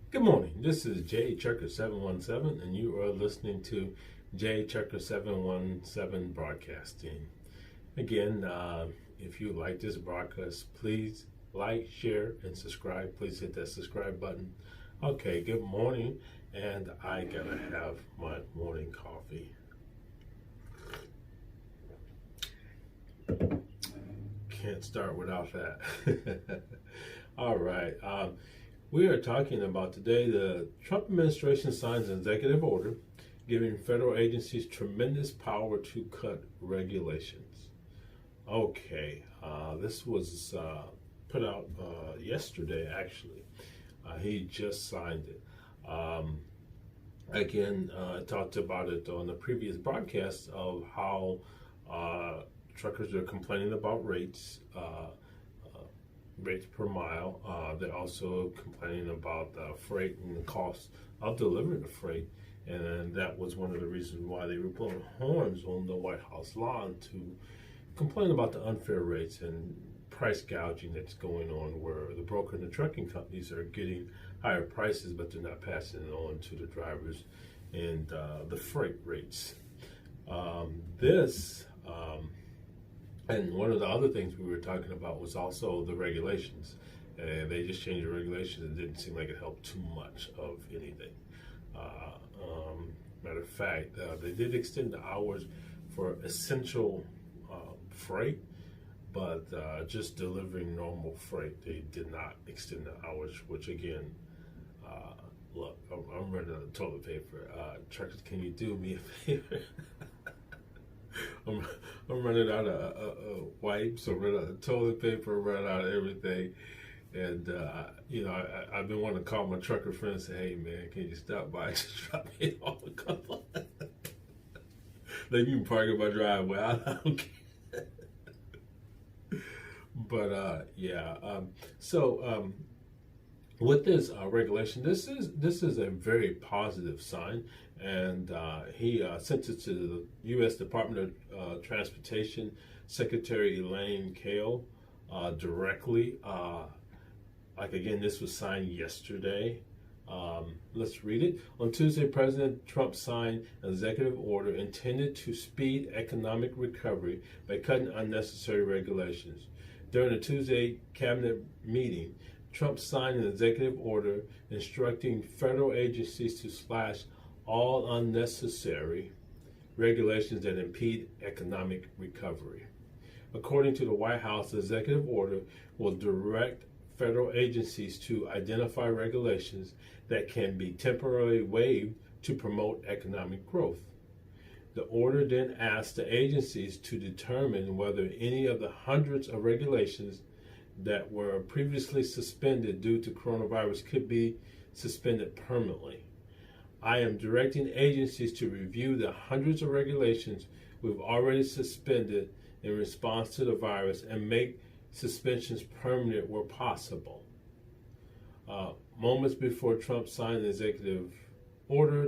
Good morning. This is Jay Checker 717, and you are listening to Jay Checker 717 Broadcasting. Again, if you like this broadcast, please like, share, and subscribe. Please hit that subscribe button. Okay, good morning, and I gotta have my morning coffee. Can't start without that. All right. We are talking about today the Trump administration signs an executive order giving federal agencies tremendous power to cut regulations. Okay, this was put out yesterday, actually. He just signed it. Again, I talked about it on the previous broadcast of how truckers are complaining about rates. Rates per mile. They're also complaining about freight and the cost of delivering the freight, and that was one of the reasons why they were blowing horns on the White House lawn to complain about the unfair rates and price gouging that's going on, where the broker and the trucking companies are getting higher prices, but they're not passing it on to the drivers and the freight rates. This And one of the other things we were talking about was also the regulations. And they just changed the regulations. It didn't seem like it helped too much of anything. Matter of fact, they did extend the hours for essential freight, but just delivering normal freight, they did not extend the hours, which again, look, I'm running out of toilet paper. Truckers, can you do me a favor? I'm running out of wipes, I'm running out of toilet paper, I'm running out of everything. And, I've been wanting to call my trucker friend and say, hey, man, can you stop by and just drop me off a couple? They can park in my driveway. I don't care. But, with this regulation, this is a very positive sign, and he sent it to the U.S. Department of Transportation Secretary Elaine Chao directly. Again, this was signed yesterday. Let's read it. On Tuesday, President Trump signed an executive order intended to speed economic recovery by cutting unnecessary regulations. During a Tuesday cabinet meeting, Trump signed an executive order instructing federal agencies to slash all unnecessary regulations that impede economic recovery. According to the White House, the executive order will direct federal agencies to identify regulations that can be temporarily waived to promote economic growth. The order then asks the agencies to determine whether any of the hundreds of regulations that were previously suspended due to coronavirus could be suspended permanently. I am directing agencies to review the hundreds of regulations we've already suspended in response to the virus and make suspensions permanent where possible. Moments before Trump signed the executive order,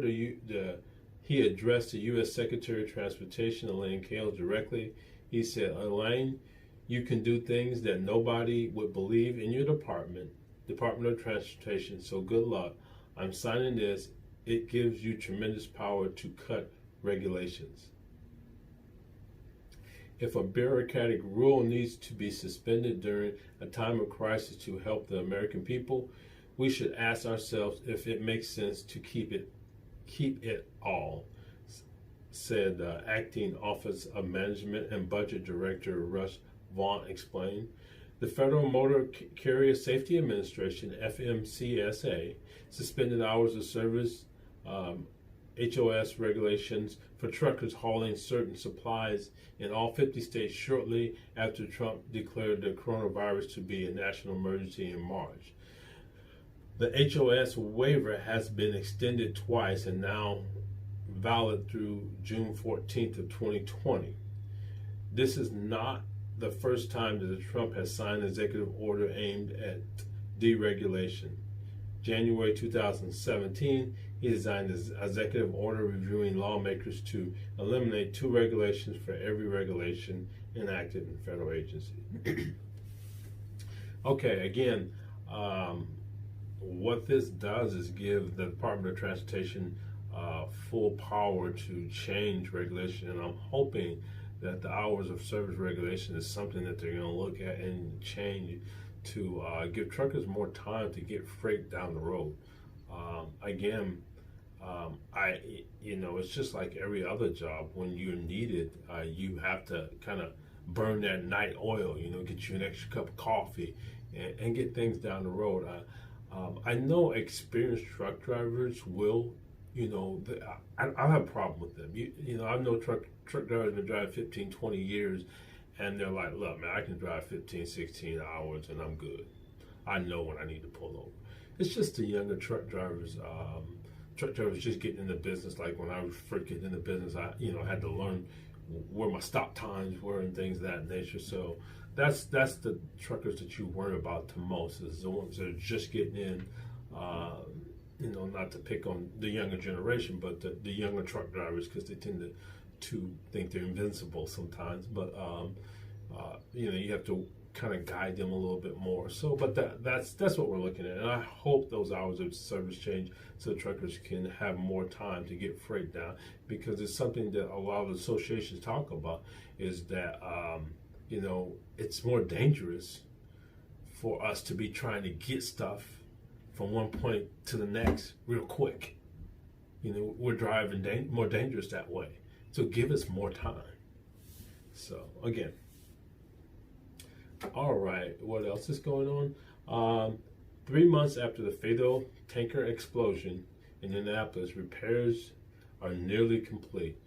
he addressed the U.S. Secretary of Transportation, Elaine Chao, directly. He said, Elaine, you can do things that nobody would believe in your Department of Transportation, so good luck. I'm signing this. It gives you tremendous power to cut regulations. If a bureaucratic rule needs to be suspended during a time of crisis to help the American people, we should ask ourselves if it makes sense to keep it all, said Acting Office of Management and Budget Director Russ Vaughn explained. The Federal Motor Carrier Safety Administration, FMCSA, suspended hours of service HOS regulations for truckers hauling certain supplies in all 50 states shortly after Trump declared the coronavirus to be a national emergency in March. The HOS waiver has been extended twice and now valid through June 14th of 2020. This is not the first time that Trump has signed an executive order aimed at deregulation. January 2017, he signed an executive order reviewing lawmakers to eliminate 2 regulations for every regulation enacted in federal agencies. Okay, again, what this does is give the Department of Transportation full power to change regulation, and I'm hoping that the hours of service regulation is something that they're going to look at and change to give truckers more time to get freight down the road. Again, it's just like every other job. When you're needed, you have to kind of burn that night oil, get you an extra cup of coffee and get things down the road. I know experienced truck drivers will, I don't have a problem with them. I know truck drivers been driving 15, 20 years, and they're like, look, man, I can drive 15, 16 hours and I'm good. I know when I need to pull over. It's just the younger truck drivers just getting into business. Like when I was first getting into business, I had to learn where my stop times were and things of that nature. So that's the truckers that you worry about the most, is the ones that are just getting in. Not to pick on the younger generation, but the younger truck drivers, because they tend to think they're invincible sometimes. But you have to kind of guide them a little bit more. So, but that's what we're looking at, and I hope those hours of service change so truckers can have more time to get freight down, because it's something that a lot of the associations talk about, is that it's more dangerous for us to be trying to get stuff from one point to the next real quick. We're driving more dangerous that way. So give us more time. So again, all right, what else is going on? 3 months after the fatal tanker explosion in Indianapolis, repairs are nearly complete.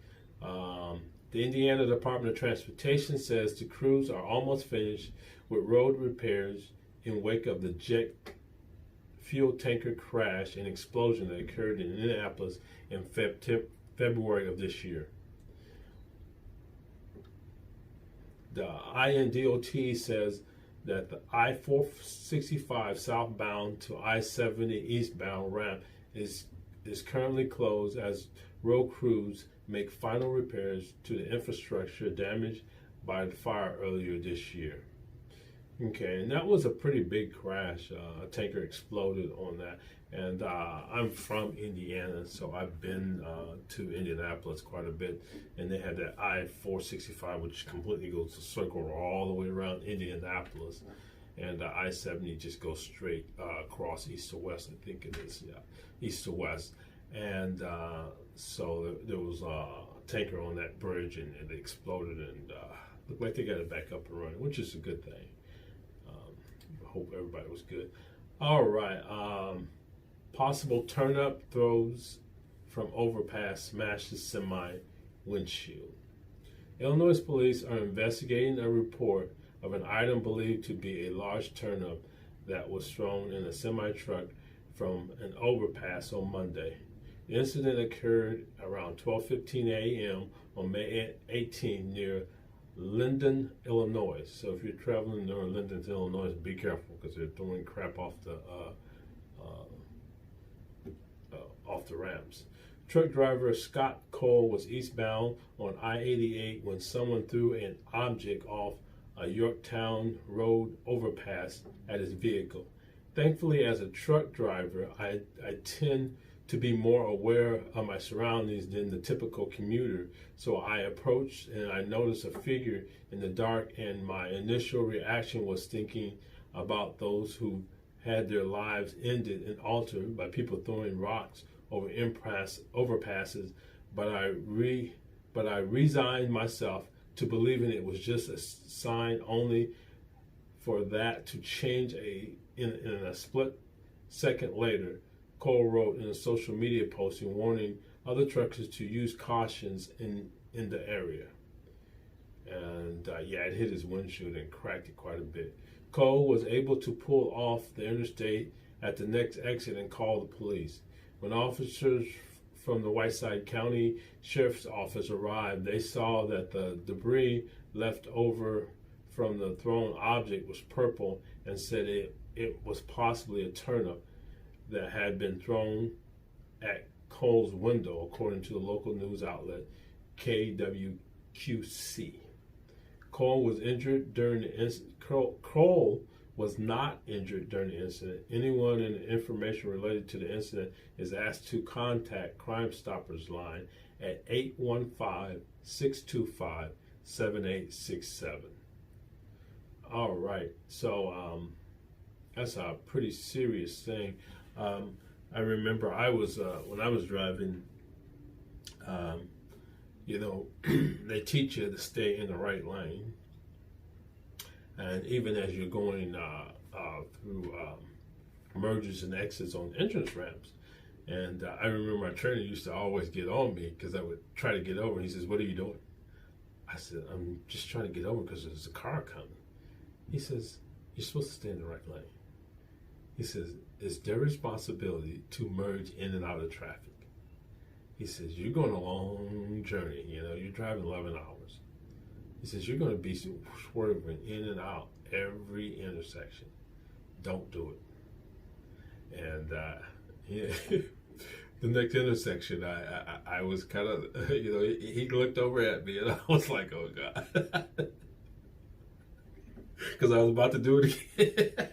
The Indiana Department of Transportation says the crews are almost finished with road repairs in wake of the jet fuel tanker crash and explosion that occurred in Indianapolis in February of this year. The INDOT says that the I-465 southbound to I-70 eastbound ramp is currently closed as road crews make final repairs to the infrastructure damaged by the fire earlier this year. Okay, and that was a pretty big crash. A tanker exploded on that. And I'm from Indiana, so I've been to Indianapolis quite a bit. And they had that I-465, which completely goes to circle all the way around Indianapolis. And I-70 just goes straight across east to west, I think it is, east to west. And so there was a tanker on that bridge, and it exploded, and looked like they got it back up and running, which is a good thing. I hope everybody was good. All right. Possible turn-up throws from overpass smashes semi windshield. Illinois police are investigating a report of an item believed to be a large turn-up that was thrown in a semi-truck from an overpass on Monday. The incident occurred around 12:15 a.m. on May 18 near Linden, Illinois. So if you're traveling near Linden, Illinois, be careful, because they're throwing crap off the ramps. Truck driver Scott Cole was eastbound on I-88 when someone threw an object off a Yorktown Road overpass at his vehicle. Thankfully, as a truck driver, I tend to be more aware of my surroundings than the typical commuter. So I approached and I noticed a figure in the dark, and my initial reaction was thinking about those who had their lives ended and altered by people throwing rocks over overpasses, but I resigned myself to believing it was just a sign, only for that to change in a split second later. Cole wrote in a social media posting warning other truckers to use cautions in the area. And it hit his windshield and cracked it quite a bit. Cole was able to pull off the interstate at the next exit and call the police. When officers from the Whiteside County Sheriff's Office arrived, they saw that the debris left over from the thrown object was purple, and said it was possibly a turnip that had been thrown at Cole's window, according to the local news outlet KWQC. Cole was injured during the incident. Cole was not injured during the incident. Anyone in information related to the incident is asked to contact Crime Stoppers line at 815-625-7867. All right, so that's a pretty serious thing. I remember I was when I was driving. They teach you to stay in the right lane, and even as you're going through mergers and exits on entrance ramps. And I remember my trainer used to always get on me because I would try to get over. And he says, "What are you doing?" I said, "I'm just trying to get over because there's a car coming." He says, "You're supposed to stay in the right lane." He says, "It's their responsibility to merge in and out of traffic." He says, "You're going a long journey, you're driving 11 hours. He says, you're going to be swerving in and out every intersection. Don't do it." And the next intersection, I was kind of, he looked over at me and I was like, oh God. Because I was about to do it again.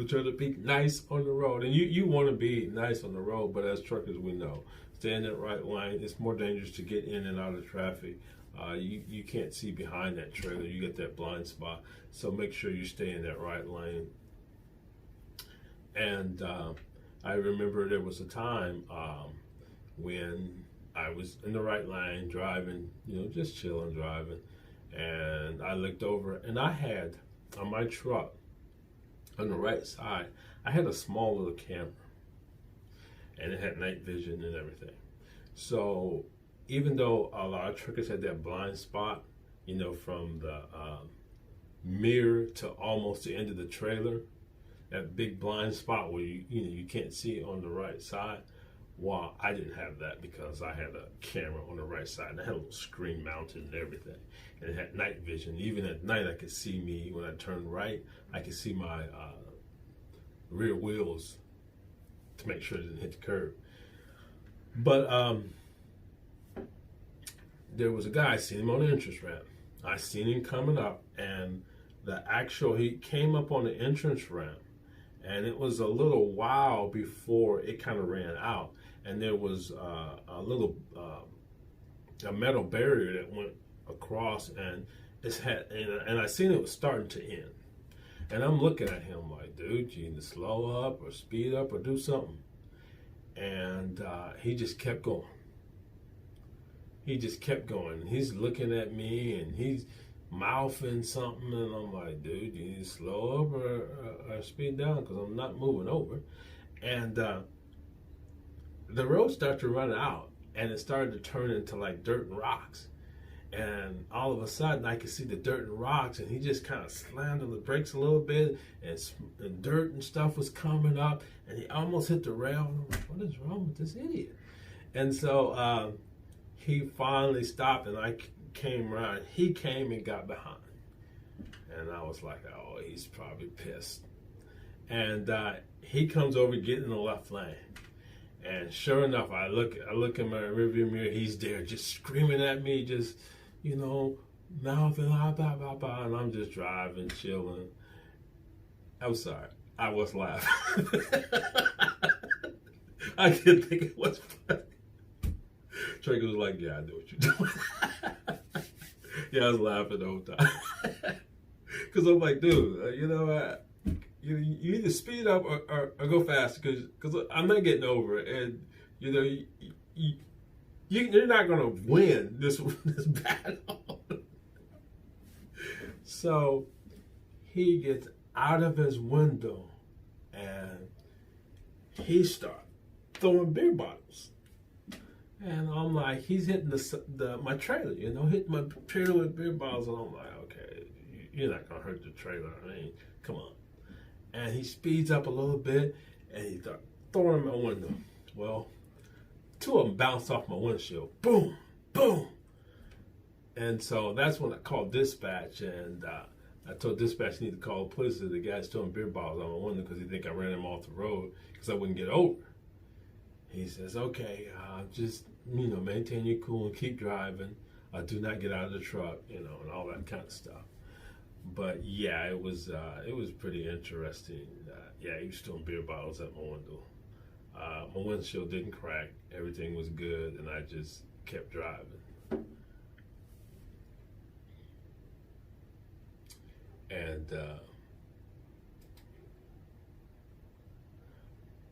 Trying to be nice on the road. And you want to be nice on the road, but as truckers, we know, stay in that right line. It's more dangerous to get in and out of traffic. You can't see behind that trailer. You get that blind spot. So make sure you stay in that right lane. And I remember there was a time when I was in the right lane driving, just chilling driving. And I looked over and I had on my truck, on the right side, I had a small little camera, and it had night vision and everything. So even though a lot of truckers had that blind spot, from the mirror to almost the end of the trailer, that big blind spot where you can't see on the right side. Well, I didn't have that because I had a camera on the right side, and I had a little screen mounted and everything. And it had night vision. Even at night, I could see me. When I turned right, I could see my rear wheels to make sure it didn't hit the curb. But there was a guy, I seen him on the entrance ramp. I seen him coming up, and he came up on the entrance ramp, and it was a little while before it kind of ran out. And there was a little a metal barrier that went across, and and I seen it was starting to end. And I'm looking at him like, dude, you need to slow up or speed up or do something. And he just kept going. He's looking at me and he's mouthing something, and I'm like, dude, you need to slow up or speed down because I'm not moving over. And the road started to run out, and it started to turn into like dirt and rocks. And all of a sudden, I could see the dirt and rocks, and he just kind of slammed on the brakes a little bit, and dirt and stuff was coming up, and he almost hit the rail. And I'm like, what is wrong with this idiot? And so he finally stopped, and I came around. He came and got behind, and I was like, oh, he's probably pissed. And he comes over, getting in the left lane. And sure enough, I look in my rearview mirror. He's there, just screaming at me, just mouthing, blah blah blah, and I'm just driving, chilling. I'm sorry, I was laughing. I didn't think it was funny. Traker was like, "Yeah, I know what you're doing." Yeah, I was laughing the whole time because I'm like, dude, you either speed up or go fast because I'm not getting over it, and you're not gonna win this battle. So he gets out of his window and he starts throwing beer bottles, and I'm like, he's hitting my trailer, hitting my trailer with beer bottles, and I'm like, okay, you're not gonna hurt the trailer. I mean, come on. And he speeds up a little bit, and he starts throwing them out my window. Well, two of them bounced off my windshield. Boom, boom. And so that's when I called dispatch, and I told dispatch I need to call the police. The guy's throwing beer bottles on my window because he think I ran him off the road because I wouldn't get over. He says, okay, just, maintain your cool and keep driving. Do not get out of the truck, and all that kind of stuff. But yeah, it was pretty interesting. Yeah, he was throwing beer bottles at my window. My windshield didn't crack. Everything was good, and I just kept driving. And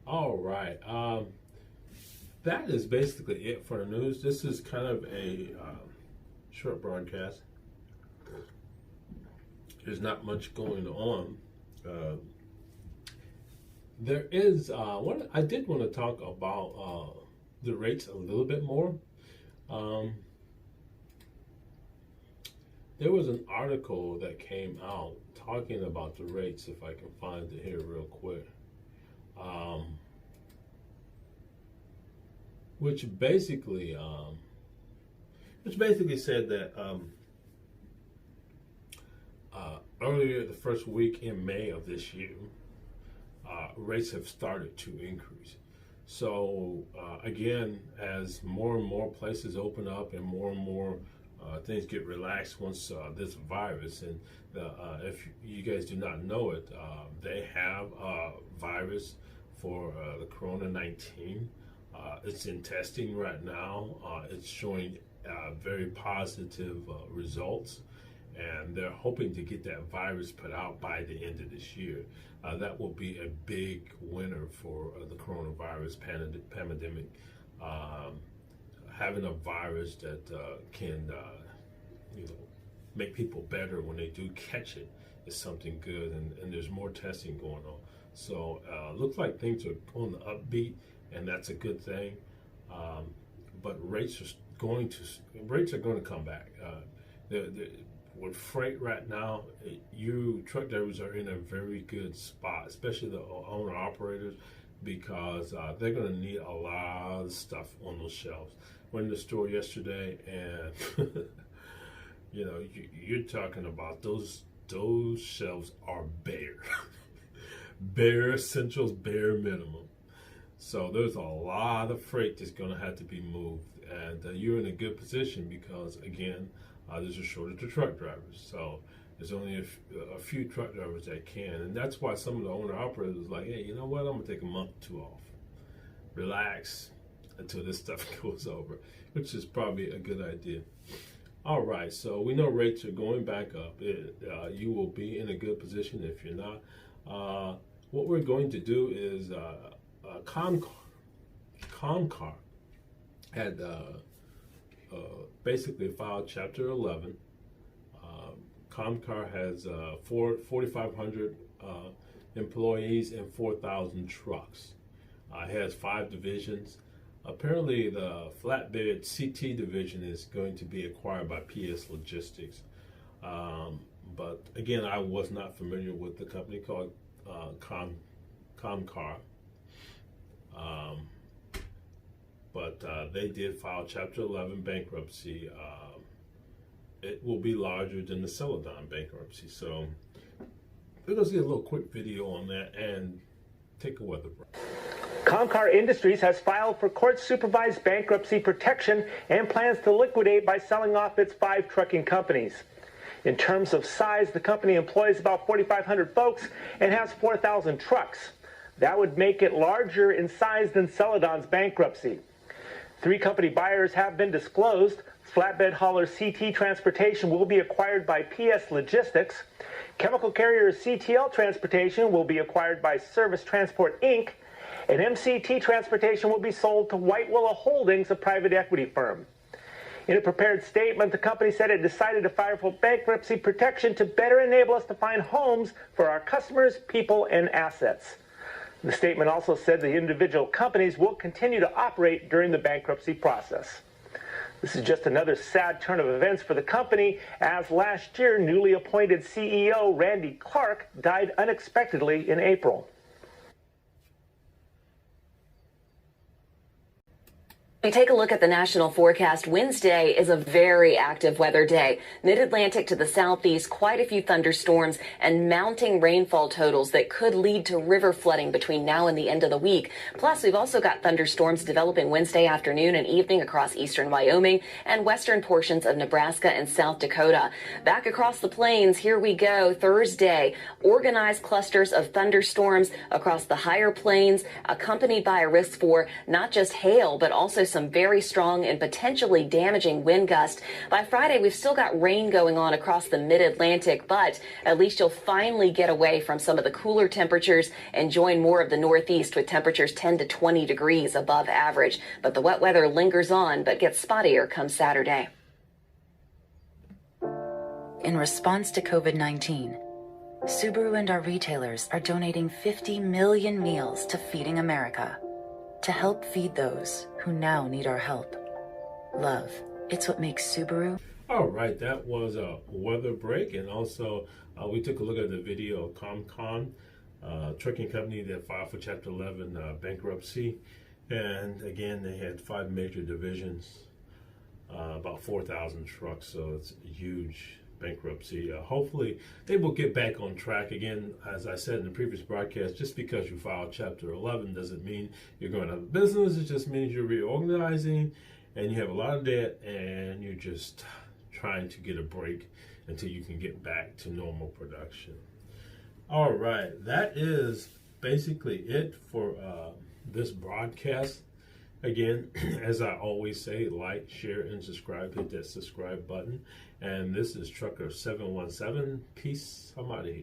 all right, that is basically it for the news. This is kind of a short broadcast. There's not much going on. There is I did want to talk about the rates a little bit more. There was an article that came out talking about the rates, if I can find it here real quick, which basically said that earlier the first week in May of this year, rates have started to increase. So again, as more and more places open up and more things get relaxed once this virus, and if you guys do not know it, they have a virus for the Corona-19. It's in testing right now. It's showing very positive results, and they're hoping to get that virus put out by the end of this year. That will be a big winner for the coronavirus pandemic. Having a virus that can, make people better when they do catch it is something good, and there's more testing going on. So looks like things are on the upbeat, and that's a good thing. But rates are going to come back. With freight right now, you truck drivers are in a very good spot, especially the owner operators, because they're going to need a lot of stuff on those shelves. Went in the store yesterday, and you're talking about those shelves are bare, bare essentials, bare minimum. So there's a lot of freight that's going to have to be moved, and you're in a good position because, again, there's a shortage of truck drivers. So there's only a few truck drivers that can, and that's why some of the owner-operators is like, hey, you know what, I'm going to take a month or two off. Relax until this stuff goes over, which is probably a good idea. All right, so we know rates are going back up. You will be in a good position if you're not. What we're going to do is Comcar had basically filed Chapter 11. Comcar has 4,500 employees and 4,000 trucks. It has 5 divisions. Apparently, the flatbed CT division is going to be acquired by PS Logistics. But again, I was not familiar with the company called Comcar. But they did file Chapter 11 bankruptcy. It will be larger than the Celadon bankruptcy. So we're going to see a little quick video on that and take a weather break. Comcar Industries has filed for court-supervised bankruptcy protection and plans to liquidate by selling off its 5 trucking companies. In terms of size, the company employs about 4,500 folks and has 4,000 trucks. That would make it larger in size than Celadon's bankruptcy. 3 company buyers have been disclosed. Flatbed hauler CT Transportation will be acquired by PS Logistics. Chemical carrier CTL Transportation will be acquired by Service Transport, Inc., and MCT Transportation will be sold to White Willow Holdings, a private equity firm. In a prepared statement, the company said it decided to file for bankruptcy protection to better enable us to find homes for our customers, people, and assets. The statement also said the individual companies will continue to operate during the bankruptcy process. This is just another sad turn of events for the company, as last year, newly appointed CEO Randy Clark died unexpectedly in April. We take a look at the national forecast. Wednesday is a very active weather day. Mid-Atlantic to the southeast, quite a few thunderstorms and mounting rainfall totals that could lead to river flooding between now and the end of the week. Plus, we've also got thunderstorms developing Wednesday afternoon and evening across eastern Wyoming and western portions of Nebraska and South Dakota. Back across the plains, here we go. Thursday, organized clusters of thunderstorms across the higher plains, accompanied by a risk for not just hail, but also some very strong and potentially damaging wind gusts. By Friday, we've still got rain going on across the mid-Atlantic, but at least you'll finally get away from some of the cooler temperatures and join more of the northeast with temperatures 10 to 20 degrees above average. But the wet weather lingers on, but gets spottier come Saturday. In response to COVID-19, Subaru and our retailers are donating 50 million meals to Feeding America to help feed those who now need our help. Love, it's what makes Subaru. All right, that was a weather break, and also we took a look at the video of ComCon, trucking company that filed for Chapter 11 bankruptcy. And again, they had 5 major divisions, about 4,000 trucks, so it's a huge bankruptcy. Hopefully they will get back on track. Again, as I said in the previous broadcast, just because you filed Chapter 11 doesn't mean you're going out of business. It just means you're reorganizing and you have a lot of debt and you're just trying to get a break until you can get back to normal production. All right, that is basically it for this broadcast. Again, as I always say, like, share, and subscribe. Hit that subscribe button. And this is Trucker 717. Peace. I'm out of here.